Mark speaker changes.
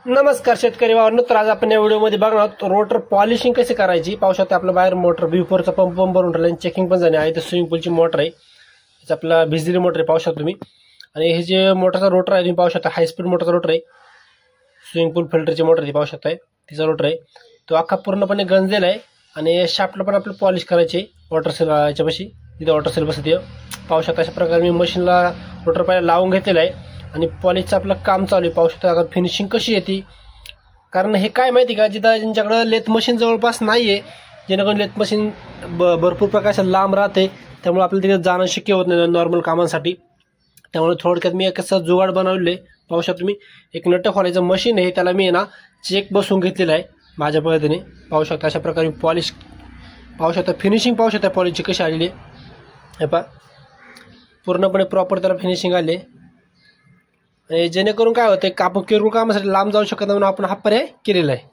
Speaker 1: नमस्कार शेतकरी बांधवांनो, तर आज आपण या व्हिडिओमध्ये बघणार आहोत रोटर पॉलिशिंग कशी करायची। पाहू शकता आपलं बाहेर मोटर B4चा पंप भरून राहिला, चेकिंग पण झाली आहे। इथे स्विमिंग पूलची मोटर आहे, त्याचा आपला भिजलेली मोटर आहे पाहू शकता तुम्ही। आणि हे जे मोटरचा रोटर आहे तुम्ही पाहू शकता, हाय स्पीड मोटरचा रोटर आहे। स्विमिंग पूल फिल्टरची मोटर ती पाहू शकता, तिचा रोटर आहे तो अख्खा पूर्णपणे गंजलेला आहे। आणि शाफ्टला पण आपलं पॉलिश करायचे वॉटर सेल याच्यापाशी, तिथे वॉटर सेल बसते पाहू शकता। अशा प्रकारे मी मशीनला रोटर पहिला लावून घेतलेला आहे आणि पॉलिशचं आपलं काम चालू आहे। पाहू शकता आता फिनिशिंग कशी येते, कारण हे काय माहिती का, जिथं ज्यांच्याकडे लेथ मशीन जवळपास नाहीये, जेणेकरून लेथ मशीन भरपूर प्रकाशात लांब राहते, त्यामुळे आपल्याला तिथे जाणं शक्य होत नाही नॉर्मल कामांसाठी। त्यामुळे थोडक्यात मी एक असं जुगाड बनवले पाहू शकता तुम्ही। एक नट खोलायचं मशीन आहे, त्याला मी ना चेक बसवून घेतलेला आहे माझ्या पद्धतीने पाहू शकता। अशा प्रकारे पॉलिश पाहू शकता, फिनिशिंग पाहू शकता पॉलिशची कशी आलेली आहे। हे पहा पूर्णपणे प्रॉपर त्याला फिनिशिंग आले। जेणेकरून काय होतं, आपण किरकोळ कामासाठी लांब जाऊ शकत नाही म्हणून आपण हा पर्याय केलेला आहे।